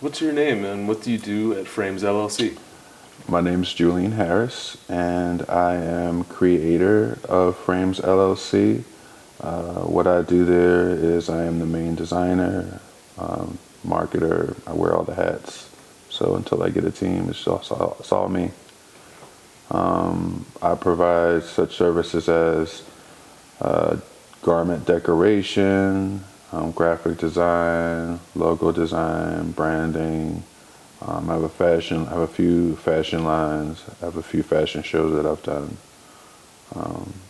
What's your name and what do you do at Framez LLC? My name is Julian Harris, and I am creator of Framez LLC. What I do there is I am the main designer, marketer. I wear all the hats. So until I get a team, it's all me. I provide such services as garment decoration, graphic design, logo design, branding. I have a few fashion lines. I have a few fashion shows that I've done.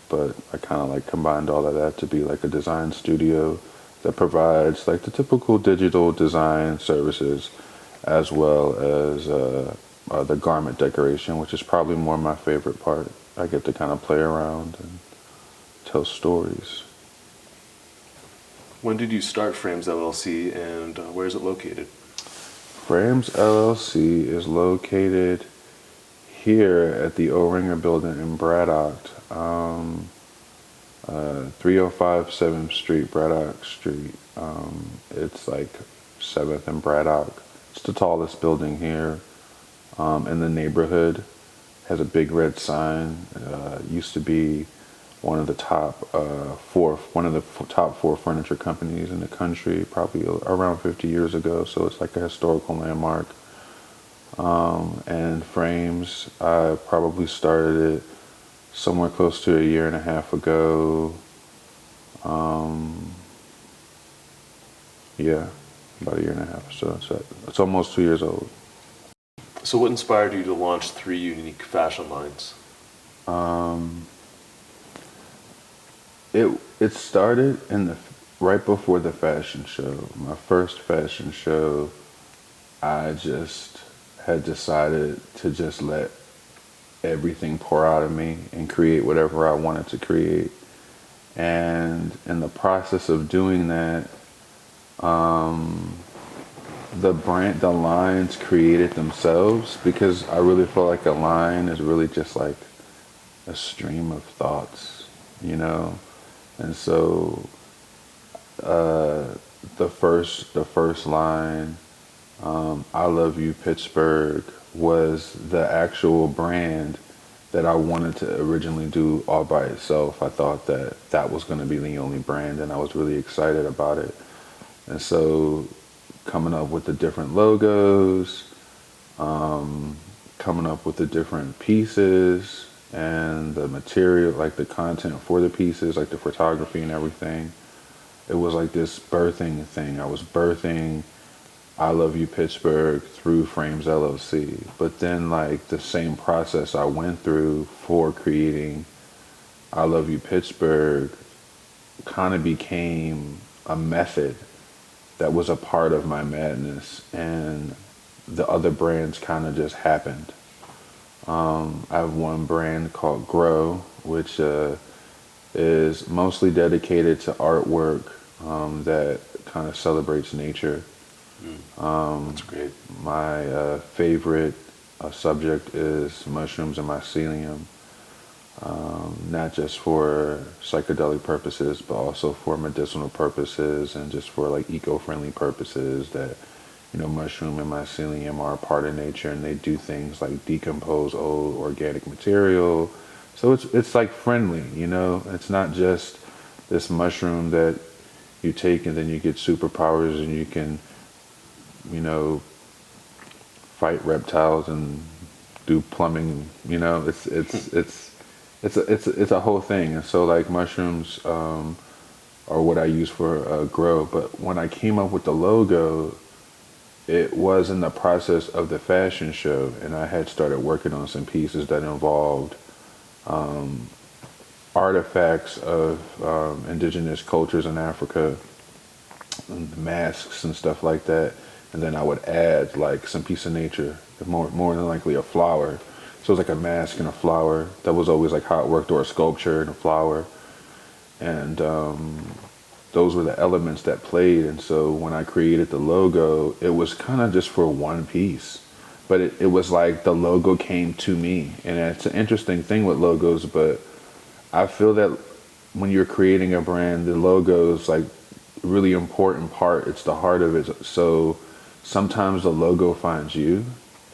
But I kind of like combined all of that to be like a design studio that provides like the typical digital design services as well as the garment decoration, which is probably more my favorite part. I get to kind of play around and tell stories. When did you start Framez LLC and where is it located? Framez LLC is located here at the O-Ringer building in Braddock, 305 7th Street, Braddock Street. It's like 7th and Braddock. It's the tallest building here in the neighborhood. Has a big red sign. Used to be one of the top four furniture companies in the country, probably around 50 years ago. So it's like a historical landmark. And Framez, I probably started it somewhere close to a year and a half ago. Yeah, about a year and a half. So it's almost 2 years old. So what inspired you to launch 3 unique fashion lines? Um, it started right before the fashion show. My first fashion show, I just had decided to just let everything pour out of me and create whatever I wanted to create. And in the process of doing that, the lines created themselves because I really feel like a line is really just like a stream of thoughts, you know? And so the first line, I Love You Pittsburgh, was the actual brand that I wanted to originally do all by itself. I thought that that was going to be the only brand, and I was really excited about it. And so coming up with the different logos, coming up with the different pieces and the material, like the content for the pieces, like the photography and everything. It was like this birthing thing. I was birthing I Love You Pittsburgh through Framez LLC. But then like the same process I went through for creating I Love You Pittsburgh kind of became a method that was a part of my madness, and the other brands kind of just happened. I have one brand called Grow, which is mostly dedicated to artwork that kind of celebrates nature. That's great. My favorite subject is mushrooms and mycelium, not just for psychedelic purposes, but also for medicinal purposes and just for like eco-friendly purposes. That, you know, mushroom and mycelium are a part of nature, and they do things like decompose old organic material. So it's like friendly, you know. It's not just this mushroom that you take and then you get superpowers and you can, you know, fight reptiles and do plumbing. You know, it's a whole thing. And so like mushrooms are what I use for grow. But when I came up with the logo, it was in the process of the fashion show, and I had started working on some pieces that involved artifacts of indigenous cultures in Africa, and masks and stuff like that. And then I would add like some piece of nature, more than likely a flower. So it was like a mask and a flower. That was always like how it worked, or a sculpture and a flower. And those were the elements that played. And so when I created the logo, it was kind of just for one piece. But it was like the logo came to me. And it's an interesting thing with logos, but I feel that when you're creating a brand, the logo is like a really important part. It's the heart of it. So sometimes the logo finds you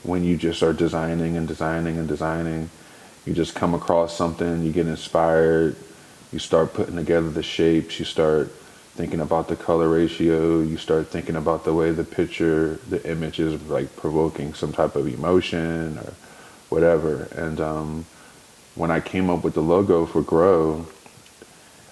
when you just are designing and designing and designing. You just come across something, you get inspired, you start putting together the shapes, you start thinking about the color ratio, you start thinking about the way the image is like provoking some type of emotion or whatever. And when I came up with the logo for Grow,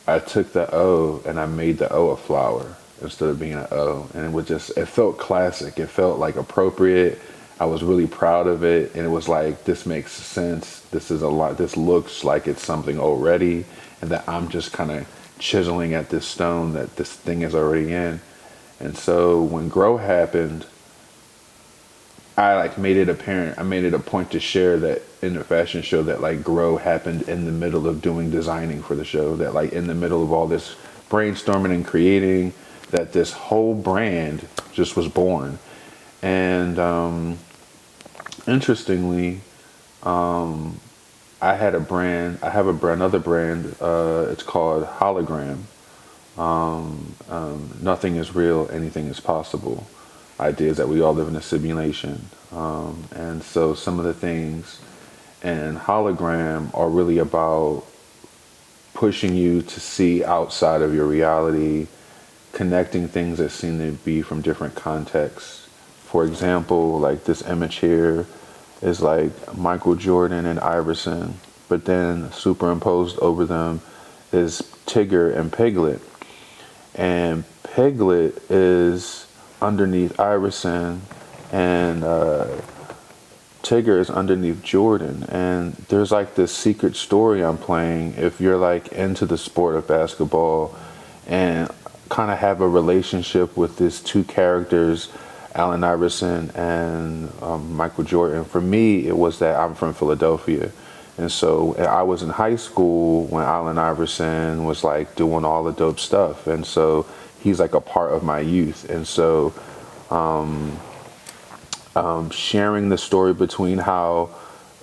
I took the O and I made the O a flower instead of being an O. And it felt classic. It felt like appropriate. I was really proud of it. And it was like, this makes sense. This looks like it's something already. And that I'm just kind of chiseling at this stone that this thing is already in. And so when Grow happened, I like made it apparent. I made it a point to share that in the fashion show that like Grow happened in the middle of doing designing for the show. That like in the middle of all this brainstorming and creating, that this whole brand just was born. And interestingly, I had a brand. I have another brand. It's called Hologram. Nothing is real. Anything is possible. Ideas that we all live in a simulation. And so some of the things in Hologram are really about pushing you to see outside of your reality, connecting things that seem to be from different contexts. For example, like this image here is like Michael Jordan and Iverson, but then superimposed over them is Tigger and Piglet. And Piglet is underneath Iverson, and Tigger is underneath Jordan. And there's like this secret story I'm playing if you're like into the sport of basketball and kind of have a relationship with these two characters, Allen Iverson and Michael Jordan. For me, it was that I'm from Philadelphia. And so I was in high school when Allen Iverson was like doing all the dope stuff. And so he's like a part of my youth. And so sharing the story between how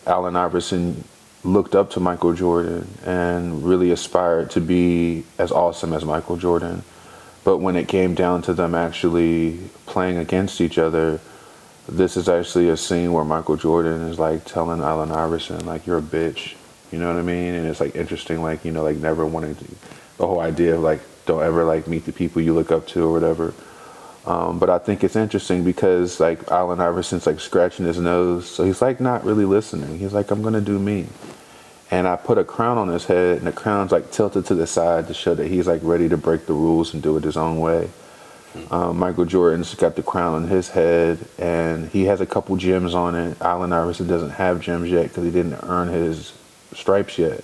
Allen Iverson looked up to Michael Jordan and really aspired to be as awesome as Michael Jordan. But when it came down to them actually playing against each other, this is actually a scene where Michael Jordan is like telling Allen Iverson, like, you're a bitch. You know what I mean? And it's like interesting, like, you know, like never wanting to, the whole idea of like, don't ever like meet the people you look up to or whatever. But I think it's interesting because like Allen Iverson's like scratching his nose. So he's like not really listening. He's like, I'm going to do me. And I put a crown on his head, and the crown's like tilted to the side to show that he's like ready to break the rules and do it his own way. Michael Jordan's got the crown on his head, and he has a couple gems on it. Allen Iverson doesn't have gems yet because he didn't earn his stripes yet.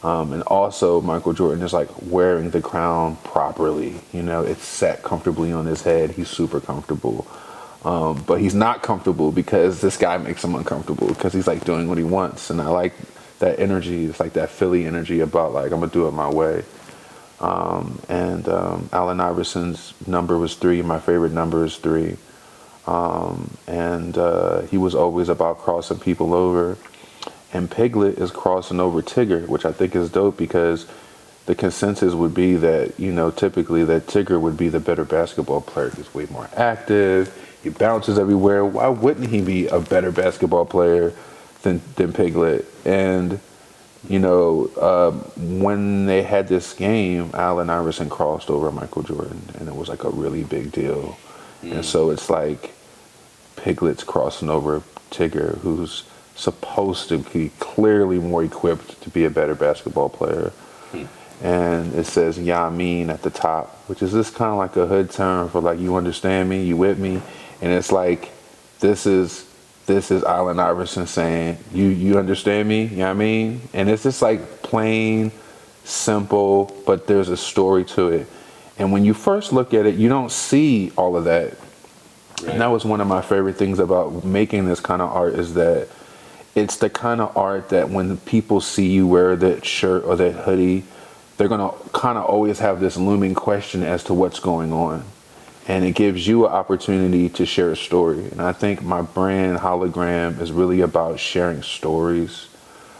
And also, Michael Jordan is like wearing the crown properly. You know, it's set comfortably on his head. He's super comfortable. But he's not comfortable because this guy makes him uncomfortable because he's like doing what he wants. And I like that energy. It's like that Philly energy about like, I'm going to do it my way. Allen Iverson's number was 3. My favorite number is 3. He was always about crossing people over. And Piglet is crossing over Tigger, which I think is dope because the consensus would be that, you know, typically that Tigger would be the better basketball player. He's way more active. He bounces everywhere. Why wouldn't he be a better basketball player than Piglet? And you know, when they had this game, Allen Iverson crossed over Michael Jordan, and it was like a really big deal. And so it's like Piglet's crossing over Tigger, who's supposed to be clearly more equipped to be a better basketball player. And it says "Ya mean" at the top, which is this kind of like a hood term for like, you understand me, you with me. And it's like, this is Allen Iverson saying, you understand me, you know what I mean? And it's just like plain, simple, but there's a story to it. And when you first look at it, you don't see all of that. Right. And that was one of my favorite things about making this kind of art, is that it's the kind of art that when people see you wear that shirt or that hoodie, they're going to kind of always have this looming question as to what's going on. And it gives you an opportunity to share a story. And I think my brand, Hologram, is really about sharing stories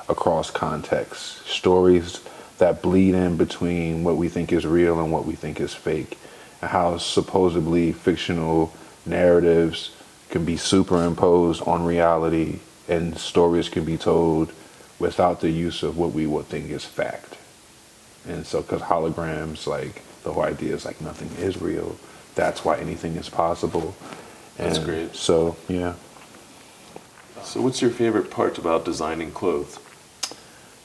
across contexts. Stories that bleed in between what we think is real and what we think is fake. And how supposedly fictional narratives can be superimposed on reality, and stories can be told without the use of what we would think is fact. And so, because holograms, like, the whole idea is like nothing is real. That's why anything is possible. That's And great. so, yeah. So what's your favorite part about designing clothes?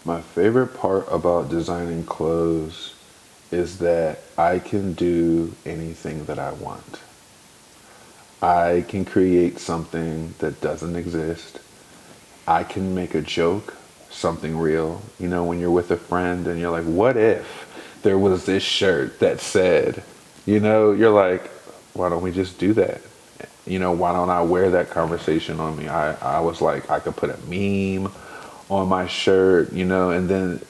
My favorite part about designing clothes is that I can do anything that I want. I can create something that doesn't exist. I can make a joke, something real. You know, when you're with a friend and you're like, what if there was this shirt that said, you know, you're like, why don't we just do that? You know, why don't I wear that conversation on me? I was like, I could put a meme on my shirt, you know, and then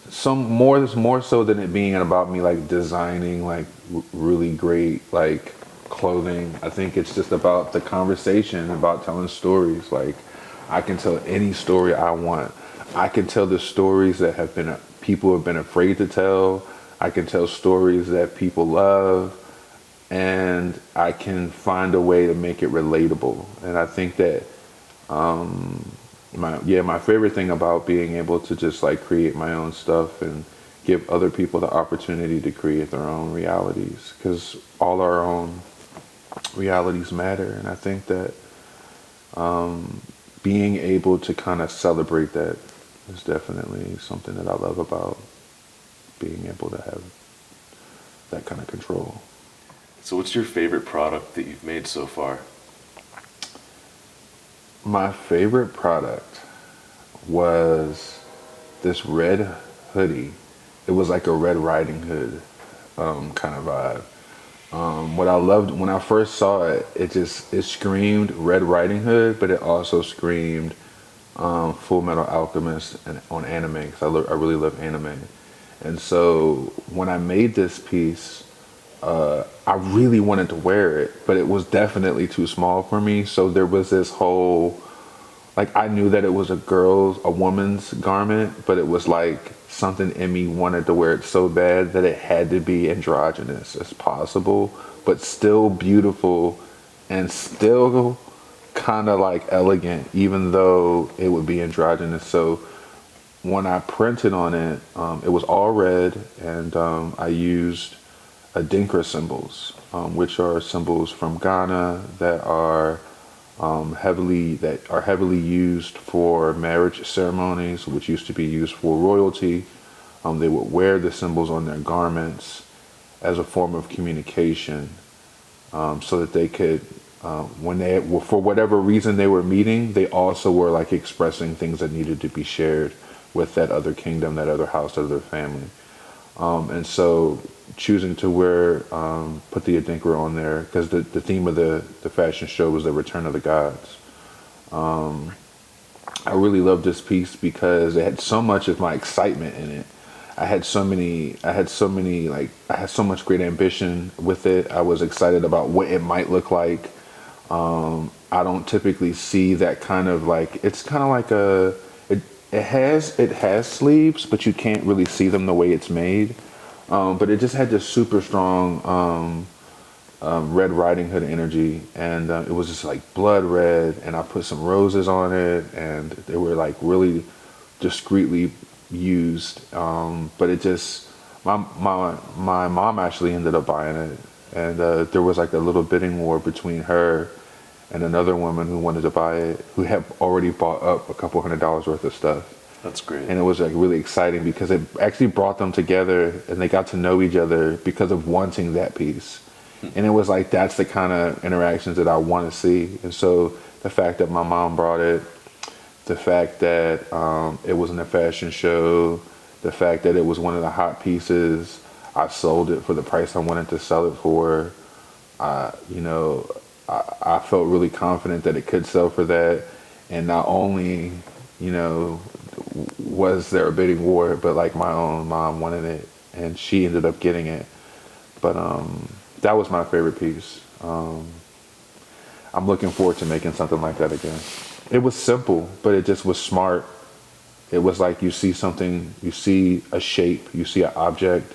some more so than it being about me like designing like really great like clothing. I think it's just about the conversation, about telling stories. Like, I can tell any story I want. I can tell the stories that have been people have been afraid to tell. I can tell stories that people love, and I can find a way to make it relatable. And I think that my favorite thing about being able to just like create my own stuff and give other people the opportunity to create their own realities, because all our own realities matter. And I think that being able to kind of celebrate that is definitely something that I love about being able to have that kind of control. So what's your favorite product that you've made so far? My favorite product was this red hoodie. It was like a Red Riding Hood kind of vibe. What I loved when I first saw it, it screamed Red Riding Hood, but it also screamed Full Metal Alchemist and on anime, because I really love anime. And so when I made this piece, I really wanted to wear it, but it was definitely too small for me. So there was this whole, like, I knew that it was a woman's garment, but it was like something in me wanted to wear it so bad that it had to be androgynous as possible, but still beautiful and still kind of like elegant, even though it would be androgynous. So when I printed on it, it was all red, and I used Adinkra symbols, which are symbols from Ghana that are heavily used for marriage ceremonies, which used to be used for royalty. They would wear the symbols on their garments as a form of communication, so that they could, when they were, for whatever reason they were meeting, they also were like expressing things that needed to be shared with that other kingdom, that other house, that other family. And so choosing to put the Adinkra on there, because the theme of the fashion show was the return of the gods. I really loved this piece because it had so much of my excitement in it. I had so much great ambition with it. I was excited about what it might look like. I don't typically see that kind of like, it's kind of like it has sleeves, but you can't really see them the way it's made. But it just had this super strong Red Riding Hood energy, and it was just like blood red, and I put some roses on it, and they were like really discreetly used. But it just, my mom actually ended up buying it, and there was like a little bidding war between her and another woman who wanted to buy it, who had already bought up a couple $100s worth of stuff. That's great. And it was like really exciting because it actually brought them together, and they got to know each other because of wanting that piece. And it was like, that's the kind of interactions that I want to see. And so the fact that my mom brought it, the fact that it was in a fashion show, the fact that it was one of the hot pieces, I sold it for the price I wanted to sell it for. I felt really confident that it could sell for that. And not only, was there a bidding war, but like my own mom wanted it, and she ended up getting it. But that was my favorite piece. I'm looking forward to making something like that again. It was simple, but it just was smart. It was like you see something, you see a shape, you see an object,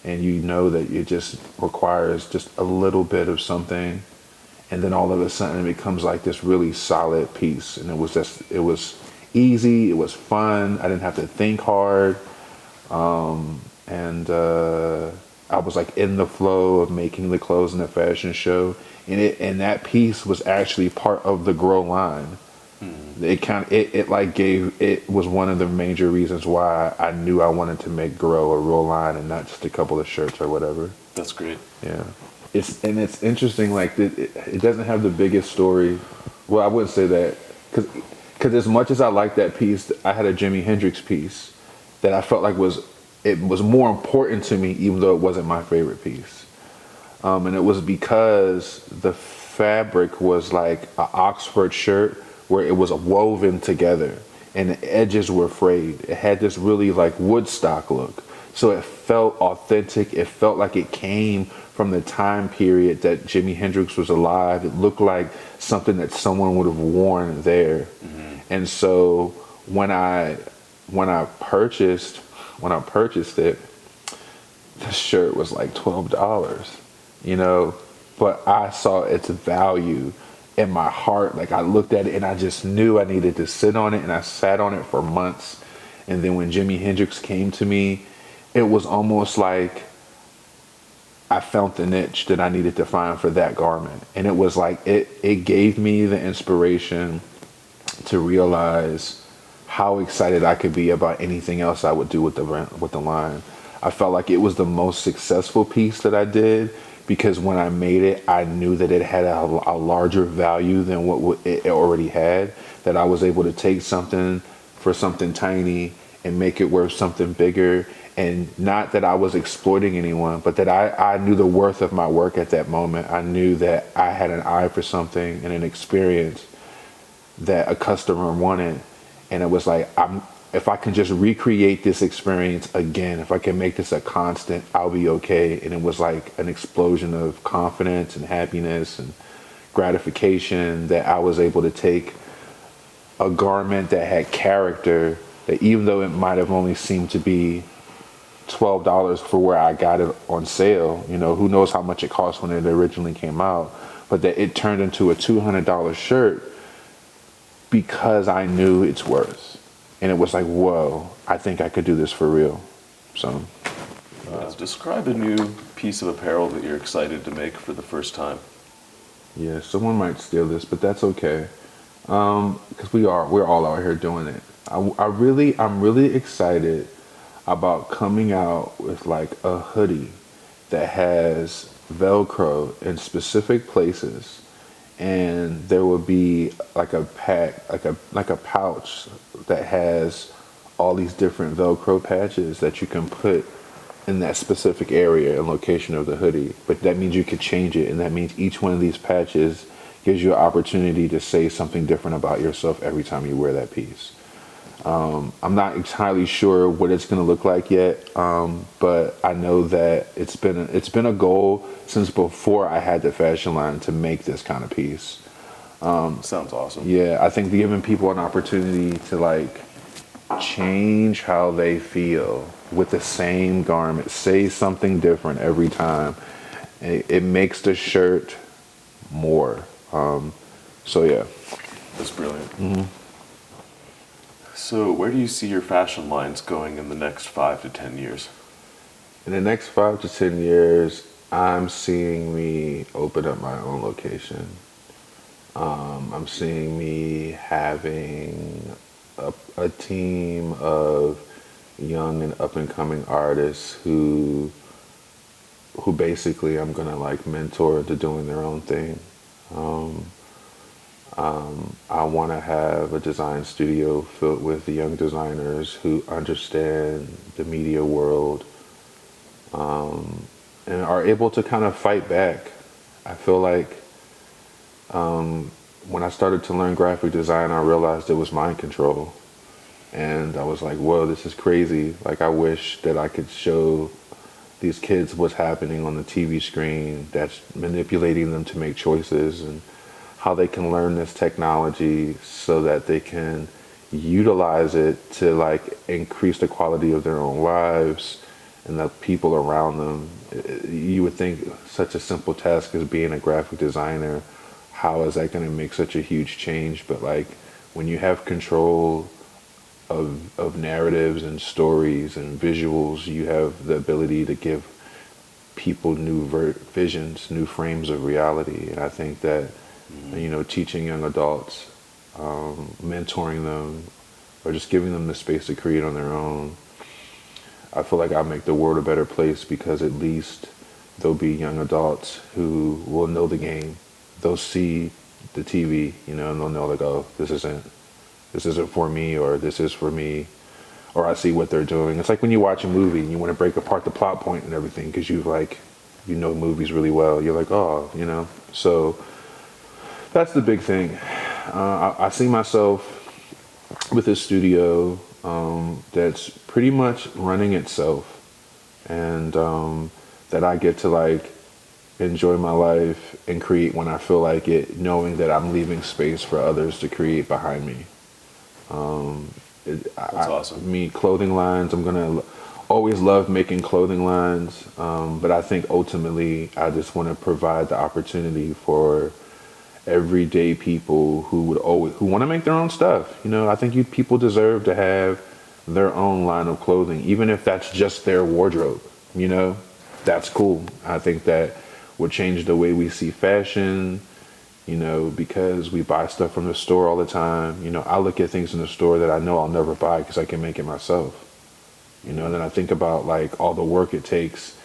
and you know that it just requires just a little bit of something, and then all of a sudden it becomes like this really solid piece. And it was easy, it was fun, I didn't have to think hard. And I was like in the flow of making the clothes in the fashion show, and that piece was actually part of the Grow line. It was one of the major reasons why I knew I wanted to make Grow a real line and not just a couple of shirts or whatever. That's great. Yeah, it's interesting. Like it doesn't have the biggest story. Well, I wouldn't say that because as much as I like that piece, I had a Jimi Hendrix piece that I felt like was more important to me, even though it wasn't my favorite piece. And it was because the fabric was like an Oxford shirt where it was woven together and the edges were frayed. It had this really like Woodstock look. So it felt authentic. It felt like it came from the time period that Jimi Hendrix was alive. It looked like something that someone would have worn there. Mm-hmm. And so when I purchased it, the shirt was like $12, but I saw its value in my heart. Like I looked at it and I just knew I needed to sit on it, and I sat on it for months. And then when Jimi Hendrix came to me, it was almost like I found the niche that I needed to find for that garment. And it was like, it gave me the inspiration to realize how excited I could be about anything else I would do with the line. I felt like it was the most successful piece that I did because when I made it, I knew that it had a larger value than what it already had, that I was able to take something for something tiny and make it worth something bigger. And not that I was exploiting anyone, but that I knew the worth of my work at that moment. I knew that I had an eye for something and an experience that a customer wanted. And it was like, if I can just recreate this experience again, if I can make this a constant, I'll be okay. And it was like an explosion of confidence and happiness and gratification that I was able to take a garment that had character, that even though it might have only seemed to be $12 for where I got it on sale, who knows how much it cost when it originally came out, but that it turned into a $200 shirt because I knew its worth. And it was like, whoa, I think I could do this for real. So describe a new piece of apparel that you're excited to make for the first time. Yeah, someone might steal this, but that's okay. Because we're all out here doing it. I'm really excited about coming out with like a hoodie that has Velcro in specific places, and there will be like a pack, like a pouch that has all these different Velcro patches that you can put in that specific area and location of the hoodie. But that means you could change it, and that means each one of these patches gives you an opportunity to say something different about yourself every time you wear that piece. I'm not entirely sure what it's going to look like yet, but I know that it's been a goal since before I had the fashion line to make this kind of piece. Sounds awesome. Yeah, I think giving people an opportunity to like change how they feel with the same garment, say something different every time, it makes the shirt more. So yeah. That's brilliant. Mm-hmm. So where do you see your fashion lines going in the next 5 to 10 years? In the next 5 to 10 years, I'm seeing me open up my own location. I'm seeing me having a team of young and up and coming artists who basically I'm gonna like mentor to doing their own thing. I want to have a design studio filled with young designers who understand the media world, and are able to kind of fight back. I feel like when I started to learn graphic design, I realized it was mind control. And I was like, whoa, this is crazy. Like, I wish that I could show these kids what's happening on the TV screen that's manipulating them to make choices, and how they can learn this technology so that they can utilize it to like increase the quality of their own lives and the people around them. You would think such a simple task as being a graphic designer how is that going to make such a huge change? But like when you have control of narratives and stories and visuals, you have the ability to give people new visions, new frames of reality. And I think that, teaching young adults, mentoring them, or just giving them the space to create on their own, I feel like I make the world a better place, because at least there'll be young adults who will know the game. They'll see the TV, and they'll know like, oh, this isn't for me, or this is for me, or I see what they're doing. It's like when you watch a movie and you want to break apart the plot point and everything, because you know movies really well. You're like, oh, So that's the big thing. I see myself with a studio that's pretty much running itself, and that I get to like enjoy my life and create when I feel like it, knowing that I'm leaving space for others to create behind me. That's awesome. Clothing lines, I'm gonna always love making clothing lines, but I think ultimately I just want to provide the opportunity for everyday people who want to make their own stuff. I think people deserve to have their own line of clothing, even if that's just their wardrobe. That's cool. I think that would change the way we see fashion. Because we buy stuff from the store all the time. I look at things in the store that I know I'll never buy because I can make it myself. And then I think about like all the work it takes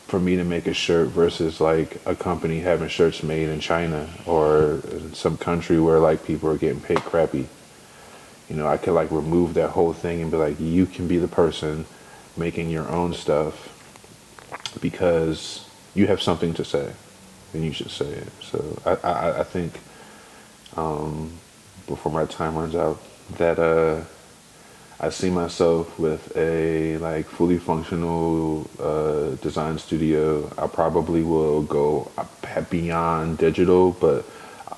for me to make a shirt versus like a company having shirts made in China or in some country where like people are getting paid crappy. I could like remove that whole thing and be like, you can be the person making your own stuff because you have something to say. And you should say it. So I think before my time runs out, that I see myself with a like fully functional design studio. I probably will go beyond digital, but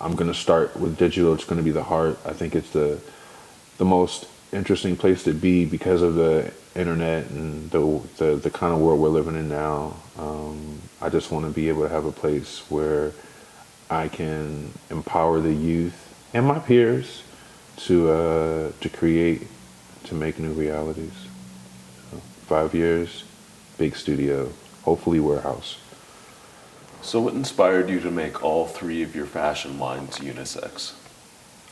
I'm gonna start with digital. It's gonna be the heart. I think it's the most interesting place to be because of the internet and the kind of world we're living in now. I just want to be able to have a place where I can empower the youth and my peers to create, to make new realities. So 5 years, big studio, hopefully warehouse. So what inspired you to make all three of your fashion lines unisex?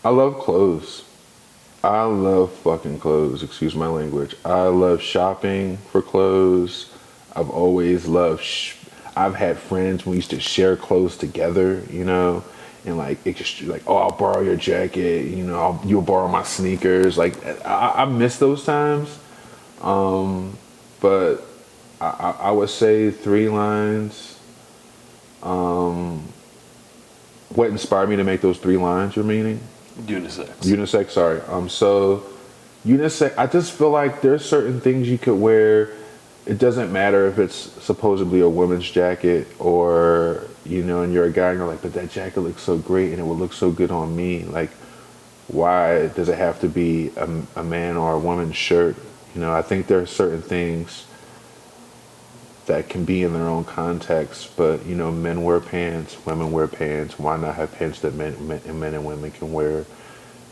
I love clothes. I love fucking clothes, excuse my language. I love shopping for clothes. I've always loved, I've had friends we used to share clothes together, and like, it just like, oh, I'll borrow your jacket, you'll borrow my sneakers. Like, I miss those times. But I would say 3 lines. What inspired me to make those 3 lines, you're meaning? Unisex, sorry. So unisex, I just feel like there's certain things you could wear. It doesn't matter if it's supposedly a woman's jacket or, and you're a guy and you're like, but that jacket looks so great and it would look so good on me. Like, why does it have to be a man or a woman's shirt? I think there are certain things that can be in their own context, but men wear pants, women wear pants. Why not have pants that men and women can wear?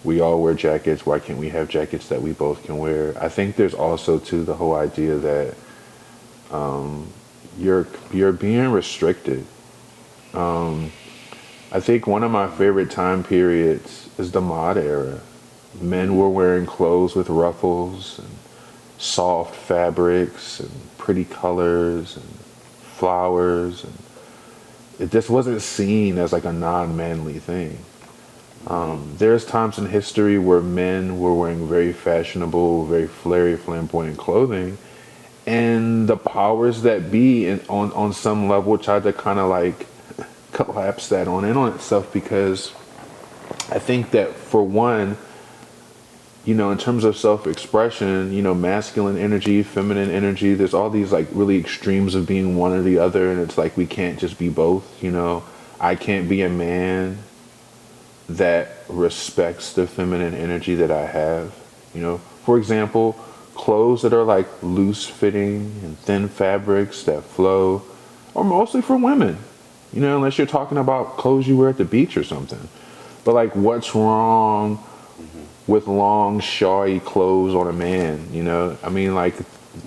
We all wear jackets. Why can't we have jackets that we both can wear? I think there's also too the whole idea that you're being restricted. I think one of my favorite time periods is the mod era. Men were wearing clothes with ruffles and soft fabrics and pretty colors and flowers, and it just wasn't seen as like a non-manly thing. There's times in history where men were wearing very fashionable, very flary, flamboyant clothing, and the powers that be on some level tried to kind of like collapse that on itself, because I think that for one, in terms of self-expression, masculine energy, feminine energy, there's all these like really extremes of being one or the other, and it's like we can't just be both. I can't be a man that respects the feminine energy that I have. For example, clothes that are like loose fitting and thin fabrics that flow are mostly for women. You know, unless you're talking about clothes you wear at the beach or something. But like, what's wrong with long, shawy clothes on a man? You know, I mean, like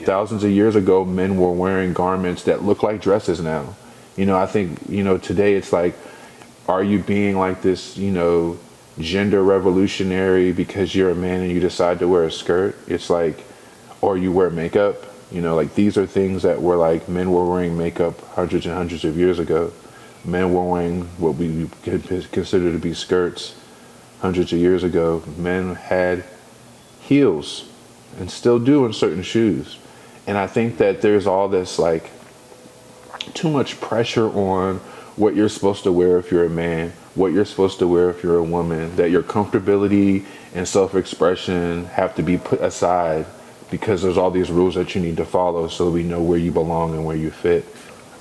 thousands of years ago, men were wearing garments that look like dresses now. You know, I think, you know, today it's like, are you being like this, you know, gender revolutionary because you're a man and you decide to wear a skirt? It's like, or you wear makeup. You know, like these are things that were like, men were wearing makeup hundreds and hundreds of years ago. Men were wearing what we could consider to be skirts hundreds of years ago. Men had heels and still do in certain shoes. And I think that there's all this like too much pressure on what you're supposed to wear if you're a man, what you're supposed to wear if you're a woman, that your comfortability and self-expression have to be put aside because there's all these rules that you need to follow so we know where you belong and where you fit.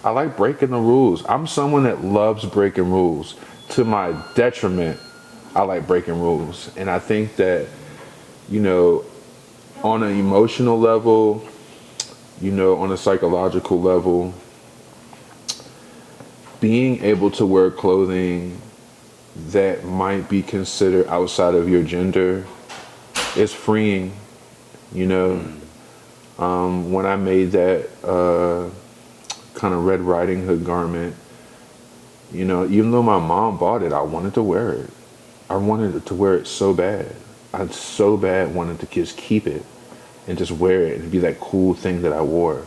I like breaking the rules. I'm someone that loves breaking rules. To my detriment, I like breaking rules. And I think that, you know, on an emotional level, you know, on a psychological level, being able to wear clothing that might be considered outside of your gender is freeing, you know. When I made that kind of Red Riding Hood garment, you know, even though my mom bought it, I wanted to wear it. I wanted to wear it so bad. I so bad wanted to just keep it and just wear it and be that cool thing that I wore.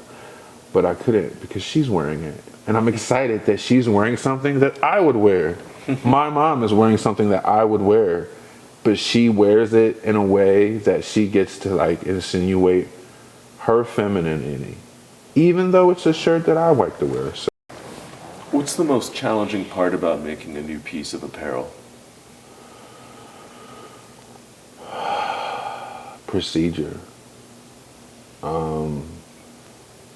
But I couldn't because she's wearing it. And I'm excited that she's wearing something that I would wear. My mom is wearing something that I would wear, but she wears it in a way that she gets to like insinuate her femininity, even though it's a shirt that I like to wear. So, What's the most challenging part about making a new piece of apparel? procedure.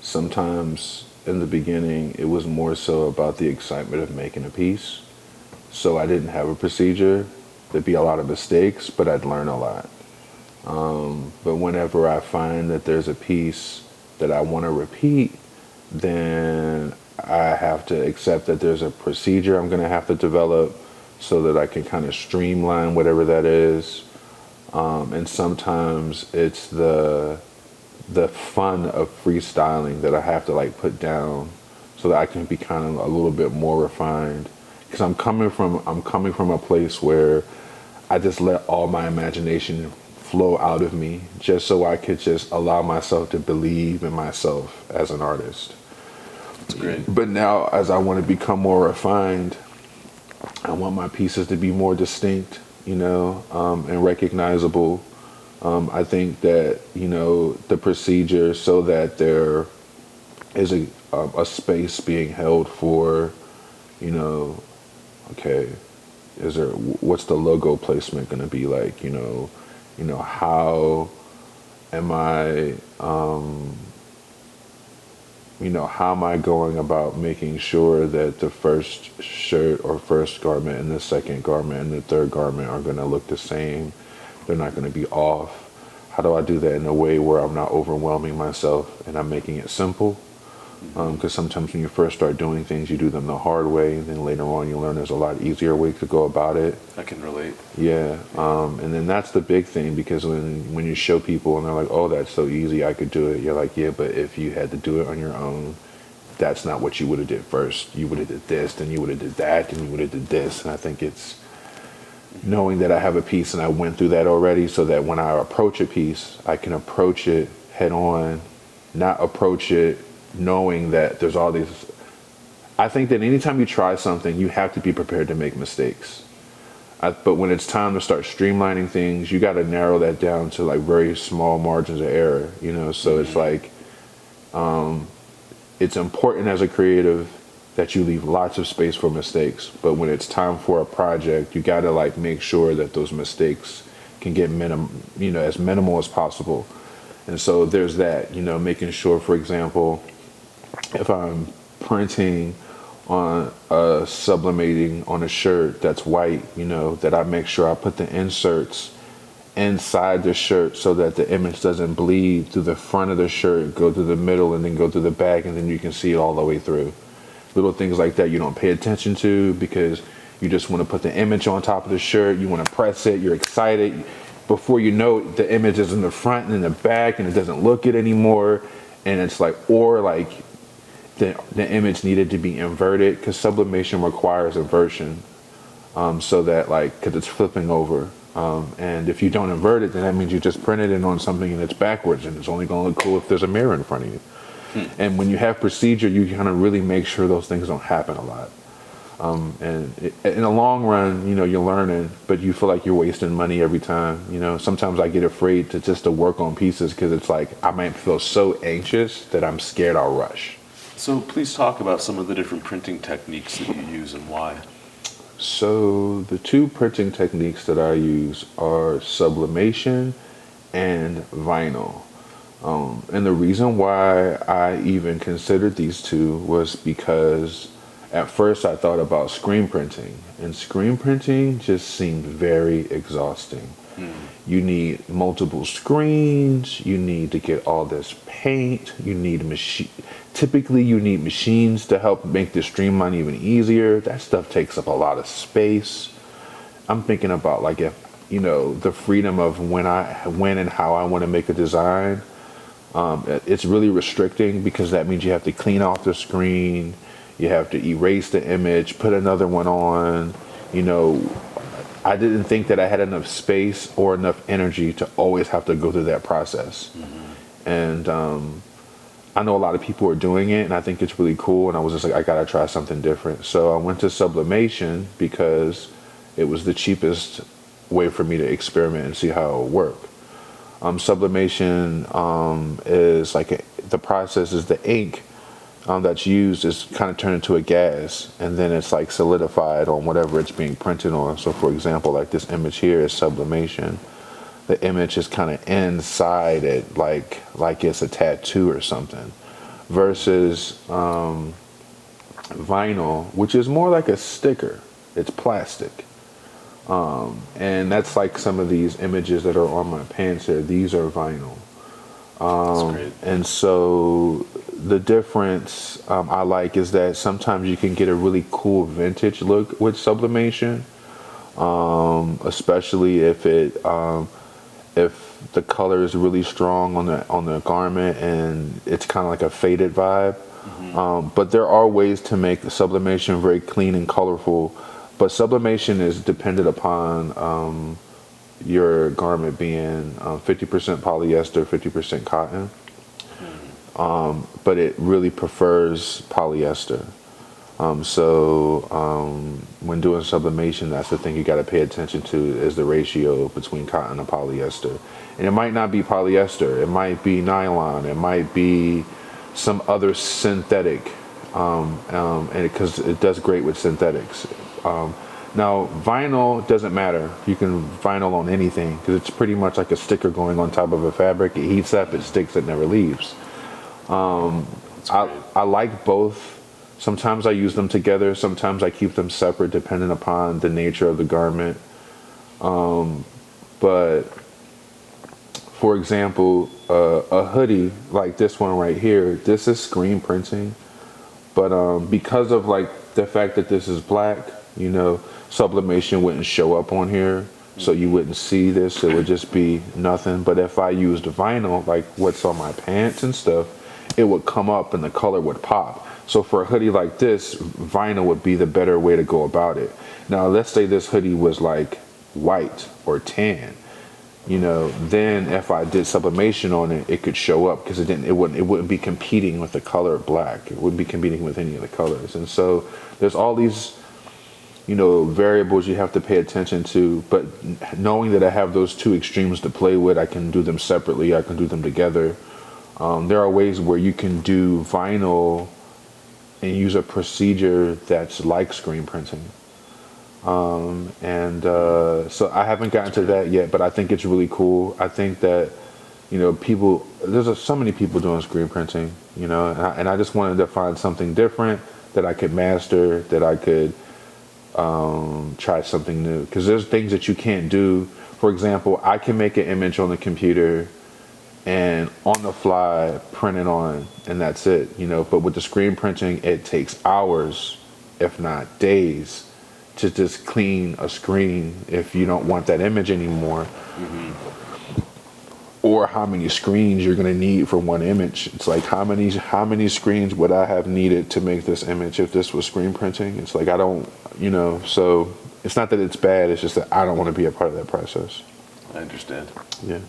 Sometimes in the beginning, it was more so about the excitement of making a piece. So I didn't have a procedure. There'd be a lot of mistakes, but I'd learn a lot. But whenever I find that there's a piece that I want to repeat, then I have to accept that there's a procedure I'm going to have to develop so that I can kind of streamline whatever that is. And sometimes it's the fun of freestyling that I have to like put down so that I can be kind of a little bit more refined. Because I'm coming from a place where I just let all my imagination flow out of me just so I could just allow myself to believe in myself as an artist. That's great. But now as I want to become more refined, I want my pieces to be more distinct, you know, and recognizable. I think that, you know, the procedure so that there is a space being held for, you know, okay, what's the logo placement going to be like, you know, how am I, how am I going about making sure that the first shirt or first garment and the second garment and the third garment are going to look the same? They're not going to be off. How do I do that in a way where I'm not overwhelming myself and I'm making it simple? Because sometimes when you first start doing things, you do them the hard way, and then later on you learn there's a lot easier way to go about it. I can relate. Yeah, and then that's the big thing, because when you show people and they're like, oh, that's so easy, I could do it, you're like, yeah, but if you had to do it on your own, that's not what you would have did first. You would have did this, then you would have did that, then you would have did this. And I think it's knowing that I have a piece and I went through that already, so that when I approach a piece, I can approach it head on, not approach it knowing that there's all these. I think that anytime you try something, you have to be prepared to make mistakes. But when it's time to start streamlining things, you got to narrow that down to like very small margins of error, you know? So it's like, it's important as a creative that you leave lots of space for mistakes. But when it's time for a project, you got to like make sure that those mistakes can get as minimal as possible. And so there's that, you know, making sure, for example, if I'm printing on sublimating on a shirt that's white, you know, that I make sure I put the inserts inside the shirt so that the image doesn't bleed through the front of the shirt, go through the middle, and then go through the back, and then you can see it all the way through. little things like that you don't pay attention to because you just want to put the image on top of the shirt. You want to press it. You're excited. Before you know it, the image is in the front and in the back, and it doesn't look it anymore. And it's like, or like the image needed to be inverted because sublimation requires inversion, so that like because it's flipping over. And if you don't invert it, then that means you just printed it on something and it's backwards, and it's only going to look cool if there's a mirror in front of you. And when you have procedure, you kind of really make sure those things don't happen a lot. In the long run, you know, you're learning, but you feel like you're wasting money every time. You know, sometimes I get afraid to work on pieces because it's like I might feel so anxious that I'm scared I'll rush. So please talk about some of the different printing techniques that you use and why. So the two printing techniques that I use are sublimation and vinyl. And the reason why I even considered these two was because at first I thought about screen printing, and screen printing just seemed very exhausting. You need multiple screens, you need to get all this paint, you need typically you need machines to help make the streamline even easier. That stuff takes up a lot of space. I'm thinking about like if, you know, the freedom of when and how I want to make a design. It's really restricting because that means you have to clean off the screen, you have to erase the image, put another one on. You know, I didn't think that I had enough space or enough energy to always have to go through that process. And I know a lot of people are doing it, and I think it's really cool. And I was just like, I gotta try something different. So I went to sublimation because it was the cheapest way for me to experiment and see how it would work. Sublimation is like the process is the ink that's used is kind of turned into a gas, and then it's like solidified on whatever it's being printed on. So for example, like this image here is sublimation. The image is kind of inside it, like it's a tattoo or something, versus vinyl, which is more like a sticker. It's plastic. And that's like some of these images that are on my pants here. These are vinyl. That's great. And so the difference I like is that sometimes you can get a really cool vintage look with sublimation, especially if the color is really strong on the garment and it's kind of like a faded vibe. But there are ways to make the sublimation very clean and colorful. But sublimation is dependent upon your garment being 50% polyester, 50% cotton. But it really prefers polyester. When doing sublimation, that's the thing you got to pay attention to is the ratio between cotton and polyester. And it might not be polyester. It might be nylon. It might be some other synthetic, and because it does great with synthetics. Now, vinyl doesn't matter. You can vinyl on anything because it's pretty much like a sticker going on top of a fabric. It heats up, it sticks, it never leaves. I like both. Sometimes I use them together. Sometimes I keep them separate depending upon the nature of the garment. But for example, a hoodie like this one right here, this is screen printing. But because of like the fact that this is black, you know, sublimation wouldn't show up on here. So you wouldn't see this. It would just be nothing. But if I used vinyl, like what's on my pants and stuff, it would come up and the color would pop. So for a hoodie like this, vinyl would be the better way to go about it. Now, let's say this hoodie was like white or tan, you know, then if I did sublimation on it, it could show up because it wouldn't be competing with the color black. It wouldn't be competing with any of the colors. And so there's all these, you know, variables you have to pay attention to, but knowing that I have those two extremes to play with, I can do them separately, I can do them together. There are ways where you can do vinyl and use a procedure that's like screen printing. So I haven't gotten to that yet, but I think it's really cool. I think that, you know, there's so many people doing screen printing, you know, and I just wanted to find something different that I could master, that I could try something new. Because there's things that you can't do. For example, I can make an image on the computer and on the fly print it on, and that's it, But with the screen printing, it takes hours, if not days, to just clean a screen if you don't want that image anymore. Or how many screens you're going to need for one image. It's like how many screens would I have needed to make this image if this was screen printing? It's like I don't, so it's not that it's bad, it's just that I don't want to be a part of that process. I understand. Yeah.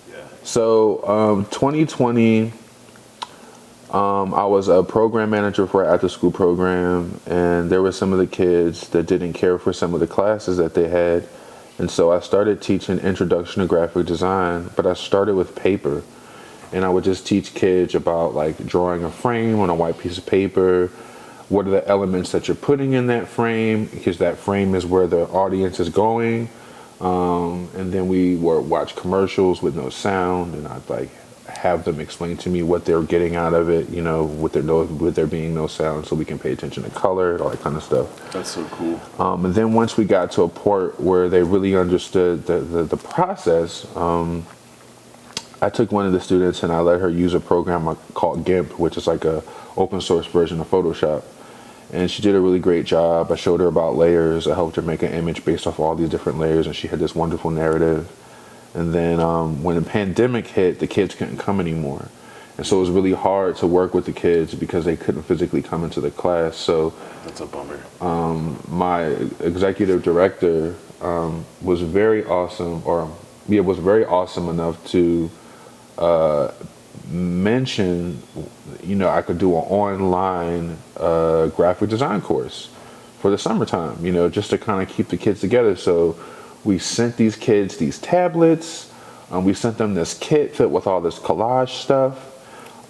Yeah. So 2020, I was a program manager for an after-school program, and there were some of the kids that didn't care for some of the classes that they had. And so I started teaching Introduction to Graphic Design, but I started with paper. And I would just teach kids about like drawing a frame on a white piece of paper. What are the elements that you're putting in that frame? Because that frame is where the audience is going. And then we would watch commercials with no sound, and I'd like have them explain to me what they're getting out of it, with there being no sound, so we can pay attention to color, all that kind of stuff. That's so cool. And then once we got to a point where they really understood the process, I took one of the students and I let her use a program called GIMP, which is like a open source version of Photoshop. And she did a really great job. I showed her about layers. I helped her make an image based off all these different layers, and she had this wonderful narrative. And then when the pandemic hit, the kids couldn't come anymore. And so it was really hard to work with the kids because they couldn't physically come into the class. So that's a bummer. My executive director was very awesome, was very awesome enough to mention, I could do an online graphic design course for the summertime, just to kind of keep the kids together. So we sent these kids these tablets. We sent them this kit fit with all this collage stuff.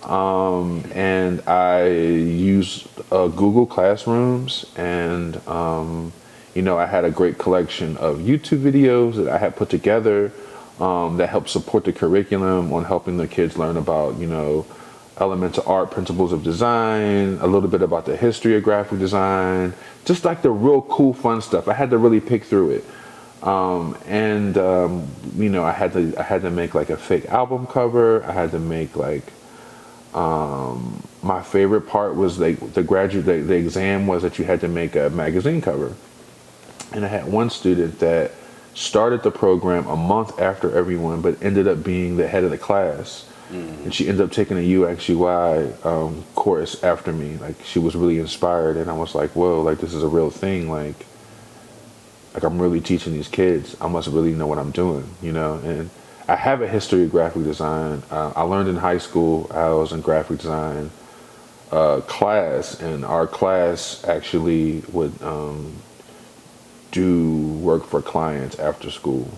And I used Google Classrooms, and, I had a great collection of YouTube videos that I had put together that helped support the curriculum on helping the kids learn about, elements of art, principles of design, a little bit about the history of graphic design, just like the real cool, fun stuff. I had to really pick through it. I had to make like a fake album cover. I had to make like, my favorite part was like the exam was that you had to make a magazine cover. And I had one student that started the program a month after everyone, but ended up being the head of the class. And she ended up taking a UX UI course after me. Like, she was really inspired, and I was like, whoa, like, this is a real thing. Like I'm really teaching these kids. I must really know what I'm doing, And I have a history of graphic design. I learned in high school. I was in graphic design class, and our class actually would do work for clients after school.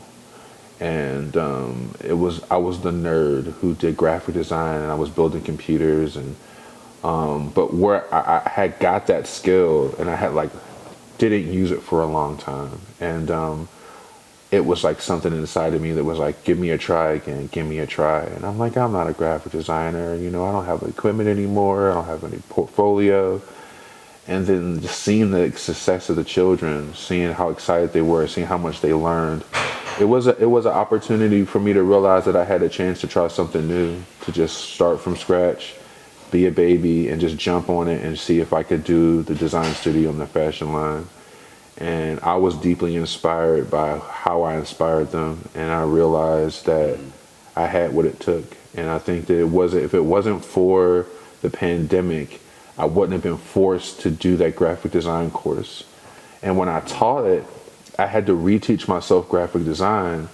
And I was the nerd who did graphic design, and I was building computers, and but where I had got that skill, and I had didn't use it for a long time, and it was like something inside of me that was like, give me a try again, give me a try. And I'm like, I'm not a graphic designer, I don't have equipment anymore, I don't have any portfolio. And then just seeing the success of the children, seeing how excited they were, seeing how much they learned, it was an opportunity for me to realize that I had a chance to try something new, to just start from scratch, be a baby, and just jump on it and see if I could do the design studio on the fashion line. And I was deeply inspired by how I inspired them, and I realized that I had what it took. And I think that if it wasn't for the pandemic, I wouldn't have been forced to do that graphic design course. And when I taught it, I had to reteach myself graphic design,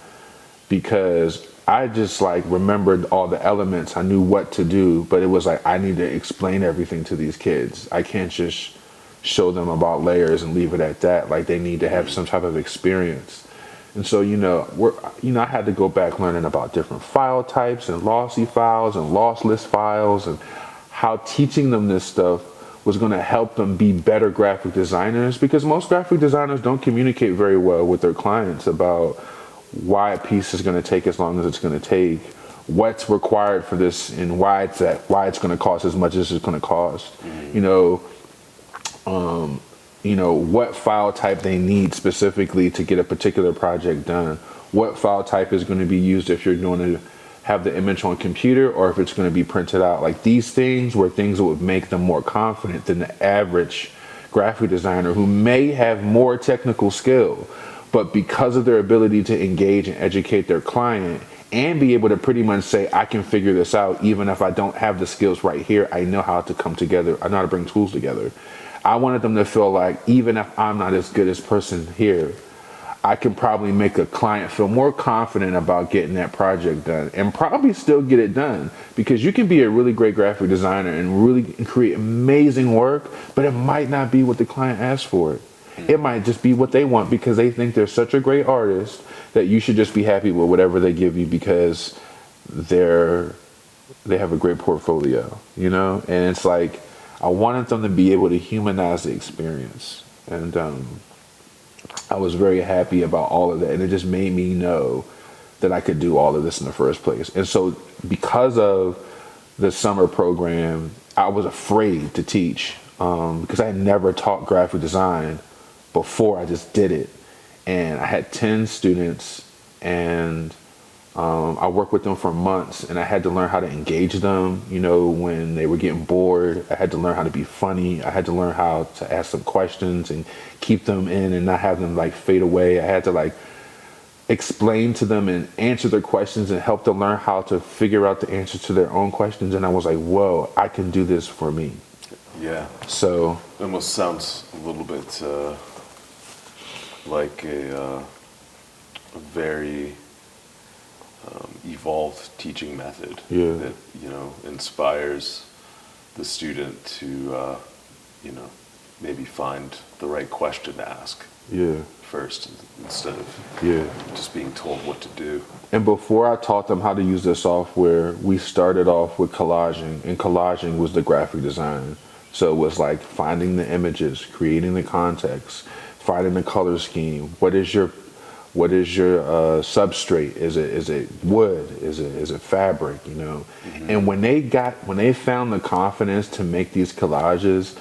because I just remembered all the elements. I knew what to do, but it was like, I need to explain everything to these kids. I can't just show them about layers and leave it at that. Like, they need to have some type of experience. And so, I had to go back learning about different file types and lossy files and lossless files, and how teaching them this stuff was going to help them be better graphic designers, because most graphic designers don't communicate very well with their clients about why a piece is going to take as long as it's going to take, what's required for this, and why it's going to cost as much as it's going to cost. What file type they need specifically to get a particular project done. What file type is going to be used if you're going to have the image on computer or if it's going to be printed out. Like these things were things that would make them more confident than the average graphic designer who may have more technical skill, but because of their ability to engage and educate their client and be able to pretty much say, I can figure this out even if I don't have the skills right here, I know how to come together, I know how to bring tools together. I wanted them to feel like even if I'm not as good as person here, I can probably make a client feel more confident about getting that project done and probably still get it done, because you can be a really great graphic designer and really create amazing work, but it might not be what the client asks for. It might just be what they want because they think they're such a great artist that you should just be happy with whatever they give you because they have a great portfolio, you know? And it's like, I wanted them to be able to humanize the experience. And I was very happy about all of that. And it just made me know that I could do all of this in the first place. And so because of the summer program, I was afraid to teach because I had never taught graphic design before. I just did it. And I had 10 students, and I worked with them for months, and I had to learn how to engage them, you know, when they were getting bored. I had to learn how to be funny. I had to learn how to ask them questions and keep them in and not have them like fade away. I had to like explain to them and answer their questions and help them learn how to figure out the answers to their own questions. And I was like, whoa, I can do this for me. Yeah. So it almost sounds a little bit like a very evolved teaching method that, you know, inspires the student to, you know, maybe find the right question to ask first instead of just being told what to do. And before I taught them how to use the software, we started off with collaging, and collaging was the graphic design. So it was like finding the images, creating the context, finding the color scheme. What is your substrate? Is it wood? Is it fabric? You know. Mm-hmm. And when they found the confidence to make these collages,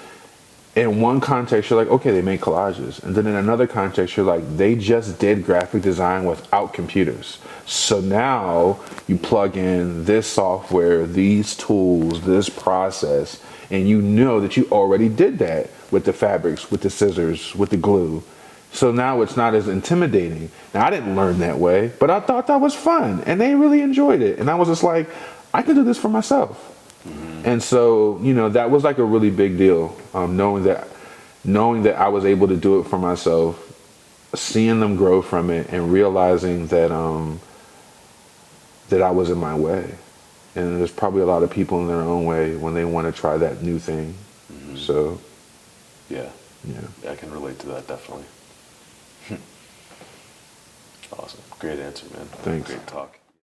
in one context you're like, okay, they make collages, and then in another context you're like, they just did graphic design without computers. So now you plug in this software, these tools, this process, and you know that you already did that with the fabrics, with the scissors, with the glue. So now it's not as intimidating. Now, I didn't learn that way, but I thought that was fun, and they really enjoyed it. And I was just like, I can do this for myself. Mm-hmm. And so, you know, that was like a really big deal, knowing that I was able to do it for myself, seeing them grow from it, and realizing that that I was in my way. And there's probably a lot of people in their own way when they want to try that new thing. Mm-hmm. So, yeah, I can relate to that definitely. Awesome. Great answer, man. Thanks. Great talk.